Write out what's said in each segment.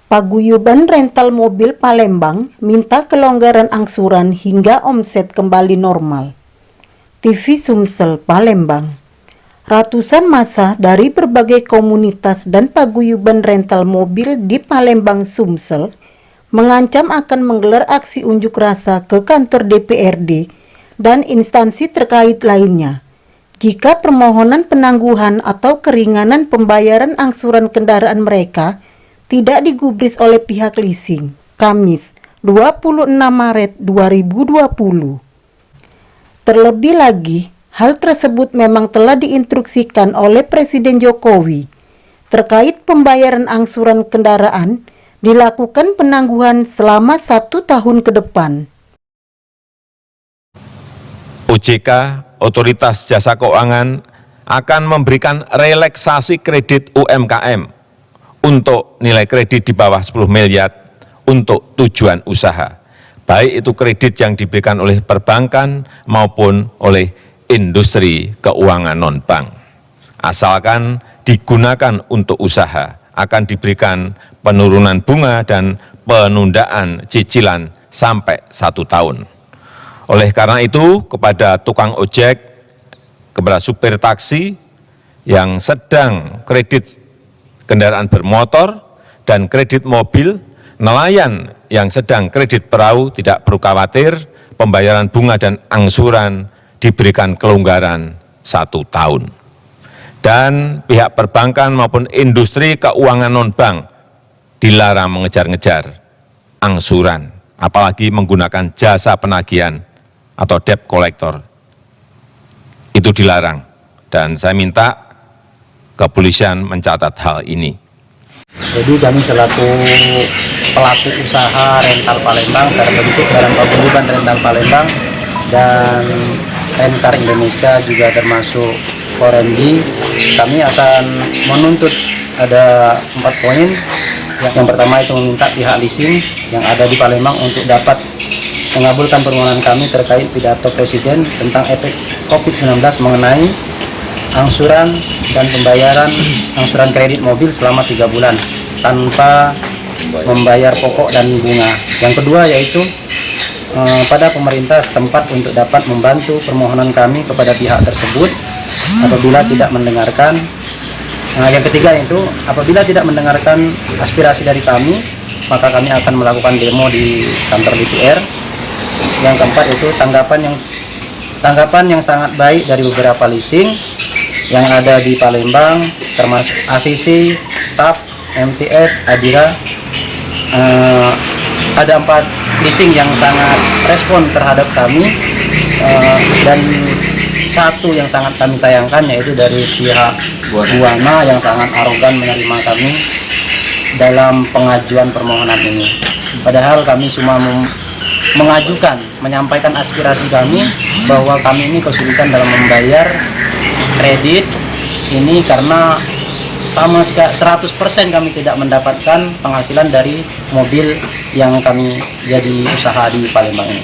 Paguyuban rental mobil Palembang minta kelonggaran angsuran hingga omset kembali normal. TV Sumsel Palembang. Ratusan massa dari berbagai komunitas dan paguyuban rental mobil di Palembang Sumsel mengancam akan menggelar aksi unjuk rasa ke kantor DPRD dan instansi terkait lainnya jika permohonan penangguhan atau keringanan pembayaran angsuran kendaraan mereka tidak digubris oleh pihak leasing. Kamis, 26 Maret 2020. Terlebih lagi, hal tersebut memang telah diinstruksikan oleh Presiden Jokowi. Terkait pembayaran angsuran kendaraan, dilakukan penangguhan selama 1 tahun ke depan. OJK, Otoritas Jasa Keuangan, akan memberikan relaksasi kredit UMKM untuk nilai kredit di bawah 10 miliar untuk tujuan usaha, baik itu kredit yang diberikan oleh perbankan maupun oleh industri keuangan non-bank. Asalkan digunakan untuk usaha, akan diberikan penurunan bunga dan penundaan cicilan sampai 1 tahun. Oleh karena itu, kepada tukang ojek, kepada supir taksi yang sedang kredit kendaraan bermotor dan kredit mobil, nelayan yang sedang kredit perahu tidak perlu khawatir, pembayaran bunga dan angsuran diberikan kelonggaran 1 tahun. Dan pihak perbankan maupun industri keuangan non-bank dilarang mengejar-ngejar angsuran, apalagi menggunakan jasa penagihan atau debt collector. Itu dilarang, dan saya minta kepolisian mencatat hal ini. Jadi kami selaku pelaku usaha rental Palembang terbentuk dalam paguyuban rental Palembang dan Rencar Indonesia juga termasuk Forendi, kami akan menuntut ada 4 poin. Yang pertama itu meminta pihak leasing yang ada di Palembang untuk dapat mengabulkan permohonan kami terkait pidato Presiden tentang efek COVID-19 mengenai angsuran dan pembayaran angsuran kredit mobil selama 3 bulan tanpa membayar pokok dan bunga. Yang kedua yaitu pada pemerintah setempat untuk dapat membantu permohonan kami kepada pihak tersebut apabila tidak mendengarkan. Yang ketiga itu apabila tidak mendengarkan aspirasi dari kami, maka kami akan melakukan demo di kantor DPR. Yang keempat itu tanggapan yang sangat baik dari beberapa leasing yang ada di Palembang, termasuk ACC, TAP, MTF, Adira. Ada 4 leasing yang sangat respon terhadap kami, dan 1 yang sangat kami sayangkan yaitu dari pihak Buana yang sangat arogan menerima kami dalam pengajuan permohonan ini. Padahal kami cuma menyampaikan aspirasi kami bahwa kami ini kesulitan dalam membayar kredit ini karena sama 100% kami tidak mendapatkan penghasilan dari mobil yang kami jadi usaha di Palembang ini.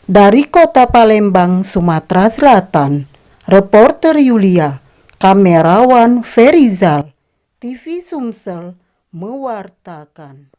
Dari Kota Palembang, Sumatera Selatan, reporter Yulia, kamerawan Ferizal, TV Sumsel mewartakan.